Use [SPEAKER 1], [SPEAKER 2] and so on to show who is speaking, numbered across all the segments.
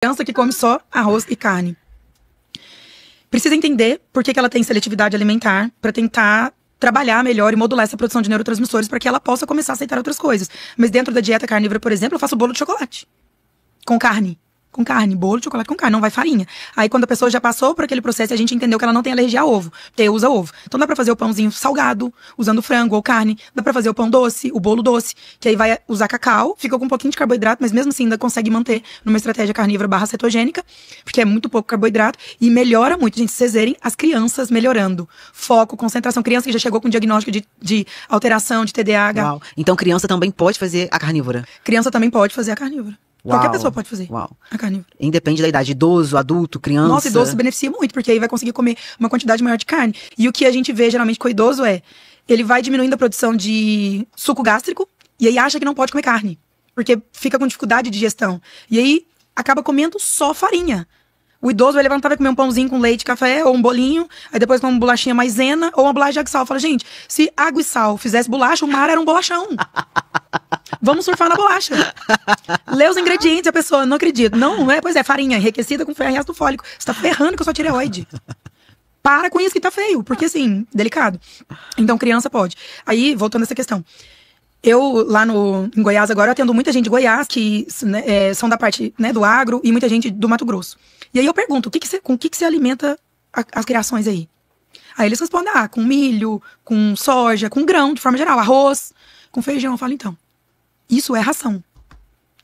[SPEAKER 1] Criança que come só arroz e carne precisa entender por que ela tem seletividade alimentar para tentar trabalhar melhor e modular essa produção de neurotransmissores para que ela possa começar a aceitar outras coisas. Mas dentro da dieta carnívora, por exemplo, eu faço bolo de chocolate com carne. Com carne, bolo de chocolate com carne, não vai farinha. Aí quando a pessoa já passou por aquele processo, a gente entendeu que ela não tem alergia a ovo, porque usa ovo. Então dá pra fazer o pãozinho salgado, usando frango ou carne. Dá pra fazer o pão doce, o bolo doce, que aí vai usar cacau, fica com um pouquinho de carboidrato, mas mesmo assim ainda consegue manter numa estratégia carnívora barra cetogênica, porque é muito pouco carboidrato, e melhora muito, gente, vocês verem as crianças melhorando. Foco, concentração, criança que já chegou com diagnóstico de alteração, de TDAH.
[SPEAKER 2] Uau. Então criança também pode fazer a carnívora?
[SPEAKER 1] Criança também pode fazer a carnívora.
[SPEAKER 2] Uau.
[SPEAKER 1] Qualquer pessoa pode fazer.
[SPEAKER 2] Uau.
[SPEAKER 1] A carnívora.
[SPEAKER 2] Independe da idade, idoso, adulto, criança.
[SPEAKER 1] Nossa, idoso se beneficia muito, porque aí vai conseguir comer uma quantidade maior de carne. E o que a gente vê geralmente com o idoso ele vai diminuindo a produção de suco gástrico e aí acha que não pode comer carne, porque fica com dificuldade de digestão. E aí acaba comendo só farinha. O idoso vai levantar, vai comer um pãozinho com leite, café, ou um bolinho, aí depois com uma bolachinha maisena, ou uma bolacha de água e sal. Fala, gente, se água e sal fizesse bolacha, o mar era um bolachão. Vamos surfar na bolacha. Lê os ingredientes, a pessoa, não acredita. Não é, pois é, farinha enriquecida com ferro e ácido fólico. Você tá ferrando com a sua tireoide. Para com isso que tá feio, porque assim, delicado. Então criança pode. Aí, voltando a essa questão. Eu, lá em Goiás agora, eu atendo muita gente de Goiás, que são da parte, né, do agro, e muita gente do Mato Grosso. E aí eu pergunto, com o que você alimenta as criações aí? Aí eles respondem, com milho, com soja, com grão, de forma geral, arroz, com feijão. Eu falo, então, isso é ração.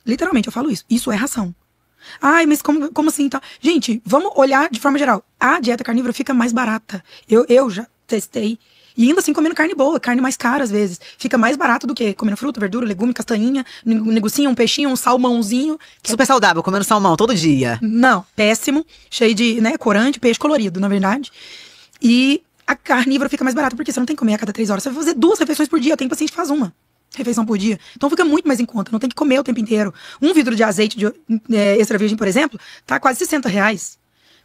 [SPEAKER 1] Literalmente, eu falo isso. Isso é ração. Ai, mas como assim? Tá? Gente, vamos olhar de forma geral. A dieta carnívora fica mais barata. Eu já testei. E ainda assim comendo carne boa, carne mais cara às vezes. Fica mais barato do que comendo fruta, verdura, legume, castanhinha, um negocinho, um peixinho, um salmãozinho.
[SPEAKER 2] Super saudável, comendo salmão todo dia.
[SPEAKER 1] Não, péssimo. Cheio de, corante, peixe colorido, na verdade. E a carnívora fica mais barata porque você não tem que comer a cada 3 horas. Você vai fazer 2 refeições por dia. Tem paciente que faz uma refeição por dia. Então fica muito mais em conta. Não tem que comer o tempo inteiro. Um vidro de azeite extra virgem, por exemplo, tá quase R$60.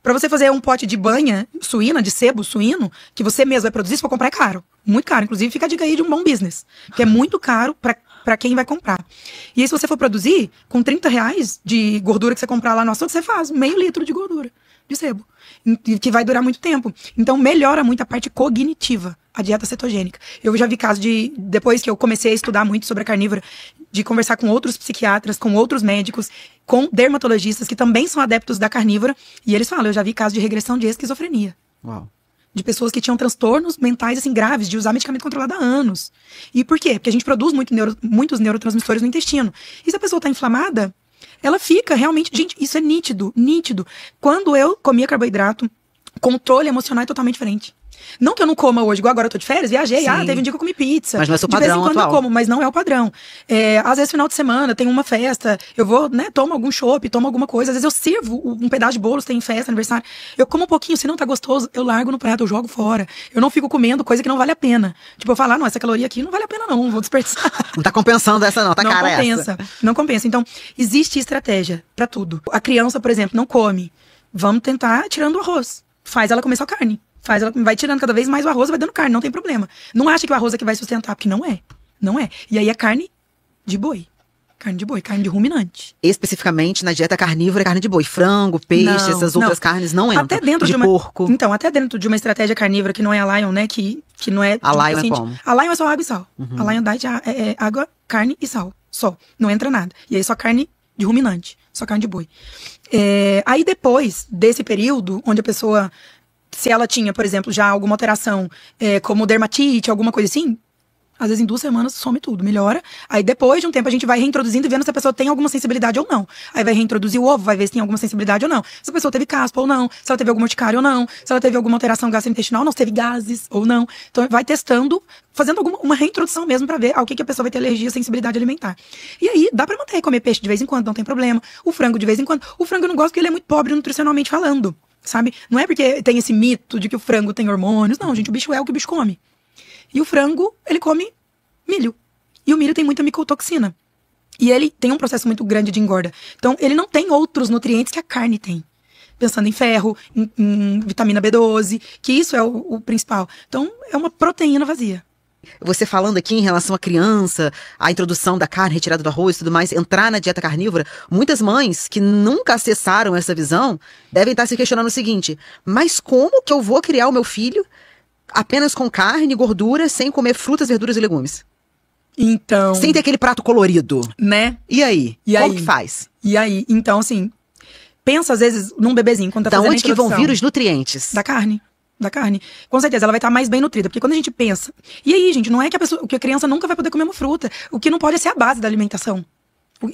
[SPEAKER 1] Pra você fazer um pote de banha suína, de sebo suíno, que você mesmo vai produzir, se for comprar é caro. Muito caro. Inclusive, fica a dica aí de um bom business. Porque é muito caro pra quem vai comprar. E aí, se você for produzir, com R$30 de gordura que você comprar lá no açougue, você faz meio litro de gordura de sebo. Que vai durar muito tempo. Então, melhora muito a parte cognitiva, a dieta cetogênica. Eu já vi casos depois que eu comecei a estudar muito sobre a carnívora, de conversar com outros psiquiatras, com outros médicos, com dermatologistas que também são adeptos da carnívora, e eles falam, eu já vi casos de regressão de esquizofrenia.
[SPEAKER 2] Uau.
[SPEAKER 1] De pessoas que tinham transtornos mentais, assim, graves, de usar medicamento controlado há anos. E por quê? Porque a gente produz muitos neurotransmissores no intestino. E se a pessoa está inflamada, ela fica realmente... Gente, isso é nítido, nítido. Quando eu comia carboidrato, controle emocional é totalmente diferente. Não que eu não coma hoje, igual agora eu tô de férias, viajei, teve um dia que eu comi pizza.
[SPEAKER 2] Mas não é seu
[SPEAKER 1] padrão atual. De vez em quando eu como, mas não é o padrão. Às vezes, final de semana, tem uma festa, eu vou, tomo algum chopp, tomo alguma coisa. Às vezes eu sirvo um pedaço de bolo, se tem festa, aniversário. Eu como um pouquinho, se não tá gostoso, eu largo no prato, eu jogo fora. Eu não fico comendo coisa que não vale a pena. Tipo, eu falar, não, essa caloria aqui não vale a pena não vou desperdiçar.
[SPEAKER 2] Não tá compensando essa não, tá cara essa.
[SPEAKER 1] Não compensa, não compensa. Então, existe estratégia pra tudo. A criança, por exemplo, não come. Vamos tentar tirando o arroz. Faz ela comer só carne. Ela vai tirando cada vez mais o arroz e vai dando carne, não tem problema. Não acha que o arroz é que vai sustentar, porque não é. Não é. E aí é carne de boi. Carne de boi, carne de ruminante.
[SPEAKER 2] Especificamente na dieta carnívora, carne de boi. Frango, peixe, essas outras carnes não entram.
[SPEAKER 1] Até dentro de
[SPEAKER 2] porco.
[SPEAKER 1] Então, até dentro de uma estratégia carnívora que não é a Lion, né? Que não é...
[SPEAKER 2] A Lion é como?
[SPEAKER 1] A Lion é só água e sal. A Lion Diet é água, carne e sal. Só. Não entra nada. E aí só carne de ruminante. Só carne de boi. Aí depois desse período, onde a pessoa... Se ela tinha, por exemplo, já alguma alteração, como dermatite, alguma coisa assim, às vezes em 2 semanas some tudo, melhora. Aí depois de um tempo a gente vai reintroduzindo e vendo se a pessoa tem alguma sensibilidade ou não. Aí vai reintroduzir o ovo, vai ver se tem alguma sensibilidade ou não. Se a pessoa teve caspa ou não, se ela teve alguma urticária ou não, se ela teve alguma alteração gastrointestinal ou não, se teve gases ou não. Então vai testando, fazendo uma reintrodução mesmo pra ver ao que a pessoa vai ter alergia, sensibilidade alimentar. E aí dá pra manter, comer peixe de vez em quando, não tem problema. O frango de vez em quando. O frango eu não gosto porque ele é muito pobre nutricionalmente falando. Sabe? Não é porque tem esse mito de que o frango tem hormônios. Não, gente, o bicho é o que o bicho come. E o frango, ele come milho. E o milho tem muita micotoxina. E ele tem um processo muito grande de engorda. Então, ele não tem outros nutrientes que a carne tem. Pensando em ferro, em vitamina B12, que isso é o principal. Então, é uma proteína vazia.
[SPEAKER 2] Você falando aqui em relação à criança, a introdução da carne, retirada do arroz e tudo mais, entrar na dieta carnívora, muitas mães que nunca acessaram essa visão devem estar se questionando o seguinte: mas como que eu vou criar o meu filho apenas com carne e gordura, sem comer frutas, verduras e legumes?
[SPEAKER 1] Então...
[SPEAKER 2] Sem ter aquele prato colorido.
[SPEAKER 1] Né?
[SPEAKER 2] E aí?
[SPEAKER 1] E
[SPEAKER 2] como
[SPEAKER 1] aí?
[SPEAKER 2] que faz?
[SPEAKER 1] E aí? Então, assim, pensa às vezes num bebezinho, quando tá
[SPEAKER 2] Da
[SPEAKER 1] fazendo
[SPEAKER 2] onde que vão vir os nutrientes?
[SPEAKER 1] Da carne. Da carne. Com certeza, ela vai estar mais bem nutrida. Porque quando a gente pensa... E aí, gente, não é que a criança nunca vai poder comer uma fruta. O que não pode é ser a base da alimentação.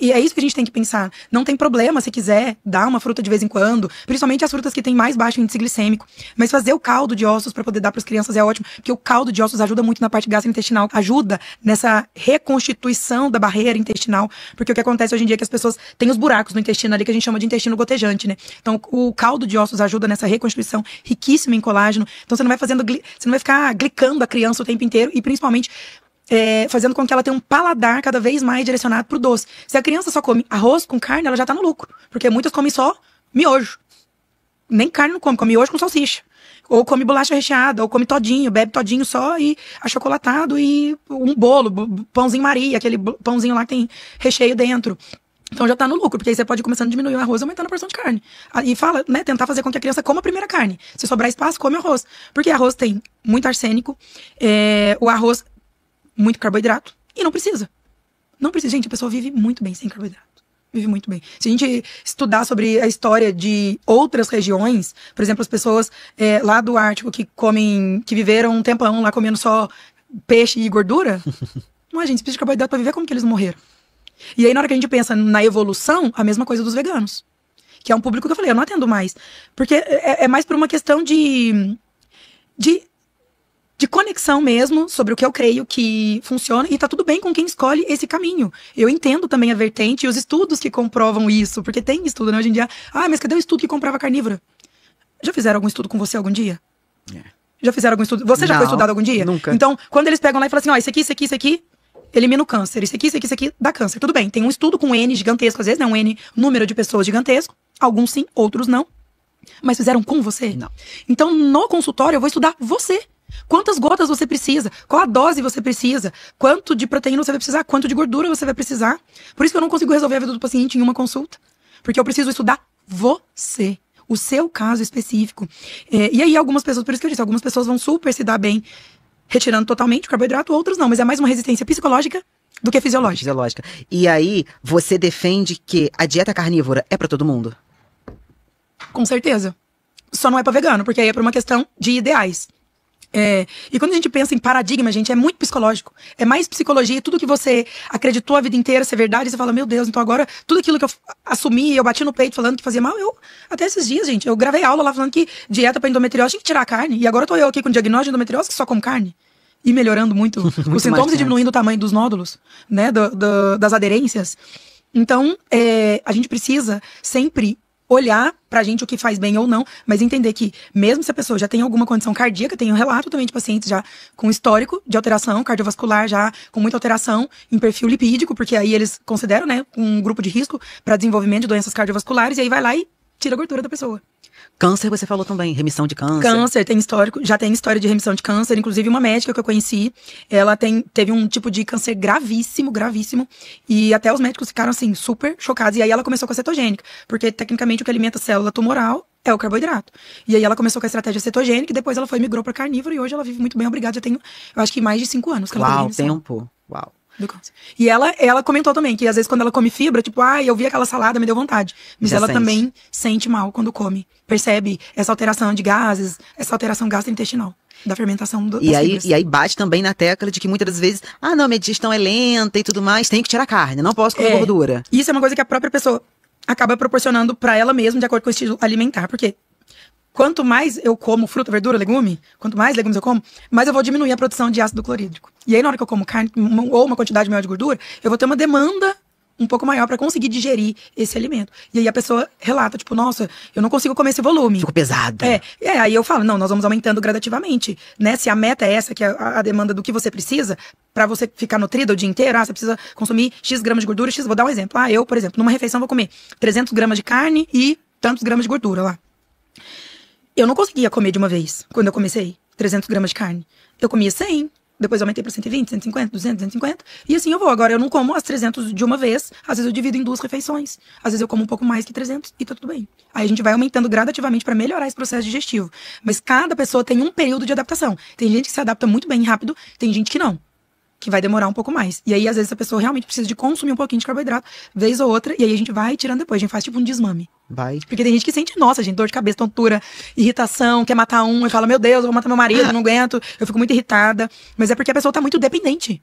[SPEAKER 1] E é isso que a gente tem que pensar. Não tem problema se quiser dar uma fruta de vez em quando, principalmente as frutas que têm mais baixo índice glicêmico. Mas fazer o caldo de ossos para poder dar para as crianças é ótimo, porque o caldo de ossos ajuda muito na parte gastrointestinal, ajuda nessa reconstituição da barreira intestinal, porque o que acontece hoje em dia é que as pessoas têm os buracos no intestino ali que a gente chama de intestino gotejante, né? Então o caldo de ossos ajuda nessa reconstituição, riquíssimo em colágeno. Então você não vai ficar glicando a criança o tempo inteiro e principalmente fazendo com que ela tenha um paladar cada vez mais direcionado pro doce. Se a criança só come arroz com carne, ela já tá no lucro. Porque muitas comem só miojo. Nem carne não come miojo com salsicha. Ou come bolacha recheada, ou come todinho, bebe todinho só e achocolatado e um bolo, pãozinho Maria, aquele pãozinho lá que tem recheio dentro. Então já tá no lucro, porque aí você pode ir começando a diminuir o arroz, aumentando a porção de carne. E fala, né, tentar fazer com que a criança coma a primeira carne. Se sobrar espaço, come arroz. Porque arroz tem muito arsênico, o arroz muito carboidrato, e não precisa. Não precisa. Gente, a pessoa vive muito bem sem carboidrato. Vive muito bem. Se a gente estudar sobre a história de outras regiões, por exemplo, as pessoas lá do Ártico que viveram um tempão lá comendo só peixe e gordura, não, a gente precisa de carboidrato pra viver, como que eles morreram? E aí, na hora que a gente pensa na evolução, a mesma coisa dos veganos. Que é um público que eu falei, eu não atendo mais. Porque é mais por uma questão de conexão mesmo, sobre o que eu creio que funciona, e tá tudo bem com quem escolhe esse caminho. Eu entendo também a vertente e os estudos que comprovam isso, porque tem estudo, né, hoje em dia. Ah, mas cadê o estudo que comprava carnívora? Já fizeram algum estudo com você algum dia? Já fizeram algum estudo? Você já foi estudado algum dia?
[SPEAKER 2] Nunca.
[SPEAKER 1] Então, quando eles pegam lá e falam assim, ó, isso aqui, elimina o câncer, isso aqui, dá câncer. Tudo bem, tem um estudo com N gigantesco, às vezes, né, um N, número de pessoas gigantesco, alguns sim, outros não. Mas fizeram com você?
[SPEAKER 2] Não.
[SPEAKER 1] Então, no consultório, eu vou estudar você. Quantas gotas você precisa? Qual a dose você precisa? Quanto de proteína você vai precisar? Quanto de gordura você vai precisar? Por isso que eu não consigo resolver a vida do paciente em uma consulta. Porque eu preciso estudar você. O seu caso específico. E aí algumas pessoas, por isso que eu disse, algumas pessoas vão super se dar bem retirando totalmente o carboidrato, outras não. Mas é mais uma resistência psicológica do que fisiológica.
[SPEAKER 2] E aí, você defende que a dieta carnívora é pra todo mundo?
[SPEAKER 1] Com certeza. Só não é pra vegano, porque aí é por uma questão de ideais. E quando a gente pensa em paradigma, gente, é muito psicológico. É mais psicologia, tudo que você acreditou a vida inteira ser verdade, você fala, meu Deus, então agora tudo aquilo que eu assumi, eu bati no peito falando que fazia mal, até esses dias, gente, eu gravei aula lá falando que dieta pra endometriose tinha que tirar a carne, e agora tô eu aqui com diagnóstico de endometriose que só como carne. E melhorando muito os sintomas e diminuindo o tamanho dos nódulos, né, das aderências. Então, a gente precisa sempre olhar pra gente o que faz bem ou não, mas entender que mesmo se a pessoa já tem alguma condição cardíaca, tem um relato também de pacientes já com histórico de alteração cardiovascular, já com muita alteração em perfil lipídico, porque aí eles consideram, né, um grupo de risco para desenvolvimento de doenças cardiovasculares, e aí vai lá e tira a gordura da pessoa.
[SPEAKER 2] Câncer, você falou também, remissão de câncer.
[SPEAKER 1] Câncer, tem histórico, já tem história de remissão de câncer, inclusive uma médica que eu conheci, ela teve um tipo de câncer gravíssimo, e até os médicos ficaram assim, super chocados, e aí ela começou com a cetogênica, porque tecnicamente o que alimenta a célula tumoral é o carboidrato. E aí ela começou com a estratégia cetogênica, e depois ela migrou para carnívoro, e hoje ela vive muito bem, obrigada, já tem, eu acho que mais de 5 anos que ela teve remissão.
[SPEAKER 2] Tempo, uau.
[SPEAKER 1] Do câncer. E ela comentou também que às vezes quando ela come fibra, tipo, eu vi aquela salada, me deu vontade. Mas ela também sente mal quando come. Percebe essa alteração de gases, essa alteração gastrointestinal da fermentação das fibras.
[SPEAKER 2] E aí bate também na tecla de que muitas das vezes, não, minha digestão é lenta e tudo mais, tem que tirar carne, não posso comer gordura.
[SPEAKER 1] Isso é uma coisa que a própria pessoa acaba proporcionando pra ela mesma de acordo com o estilo alimentar, porque quanto mais eu como fruta, verdura, legume, quanto mais legumes eu como, mais eu vou diminuir a produção de ácido clorídrico. E aí, na hora que eu como carne, ou uma quantidade maior de gordura, eu vou ter uma demanda um pouco maior para conseguir digerir esse alimento. E aí a pessoa relata, tipo, nossa, eu não consigo comer esse volume.
[SPEAKER 2] Ficou pesado.
[SPEAKER 1] Aí eu falo, não, nós vamos aumentando gradativamente, né? Se a meta é essa, que é a demanda do que você precisa, para você ficar nutrida o dia inteiro, você precisa consumir X gramas de gordura, X, vou dar um exemplo. Eu, por exemplo, numa refeição vou comer 300 gramas de carne e tantos gramas de gordura lá. Eu não conseguia comer de uma vez, quando eu comecei, 300 gramas de carne. Eu comia 100, depois eu aumentei pra 120, 150, 200, 250, e assim eu vou. Agora eu não como as 300 de uma vez, às vezes eu divido em 2 refeições, às vezes eu como um pouco mais que 300 e tá tudo bem. Aí a gente vai aumentando gradativamente pra melhorar esse processo digestivo. Mas cada pessoa tem um período de adaptação. Tem gente que se adapta muito bem rápido, tem gente que não, que vai demorar um pouco mais. E aí, às vezes, a pessoa realmente precisa de consumir um pouquinho de carboidrato, vez ou outra, e aí a gente vai tirando depois, a gente faz tipo um desmame.
[SPEAKER 2] Vai.
[SPEAKER 1] Porque tem gente que sente, nossa, gente, dor de cabeça, tontura, irritação, quer matar um, e fala, meu Deus, eu vou matar meu marido, eu não aguento, eu fico muito irritada. Mas é porque a pessoa tá muito dependente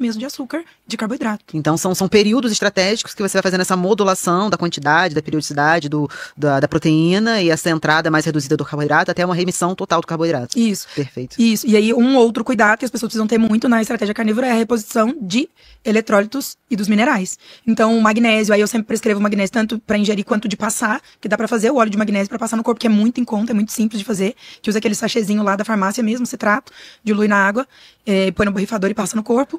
[SPEAKER 1] mesmo de açúcar, de carboidrato.
[SPEAKER 2] Então são períodos estratégicos que você vai fazendo essa modulação da quantidade, da periodicidade da proteína e essa entrada mais reduzida do carboidrato até uma remissão total do carboidrato.
[SPEAKER 1] Isso.
[SPEAKER 2] Perfeito.
[SPEAKER 1] Isso. E aí um outro cuidado que as pessoas precisam ter muito na estratégia carnívora é a reposição de eletrólitos e dos minerais. Então o magnésio, aí eu sempre prescrevo magnésio tanto para ingerir quanto de passar, que dá para fazer o óleo de magnésio para passar no corpo, que é muito em conta, é muito simples de fazer, que usa aquele sachêzinho lá da farmácia mesmo, citrato, dilui na água, põe no borrifador e passa no corpo.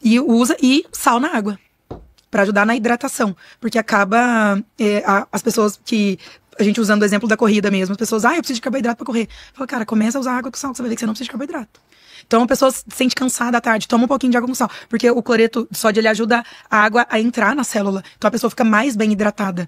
[SPEAKER 1] E sal na água, para ajudar na hidratação. Porque acaba, as pessoas que, a gente usando o exemplo da corrida mesmo, as pessoas, eu preciso de carboidrato para correr. Fala, cara, começa a usar água com sal, que você vai ver que você não precisa de carboidrato. Então a pessoa se sente cansada à tarde, toma um pouquinho de água com sal. Porque o cloreto de sódio, ele ajuda a água a entrar na célula. Então a pessoa fica mais bem hidratada.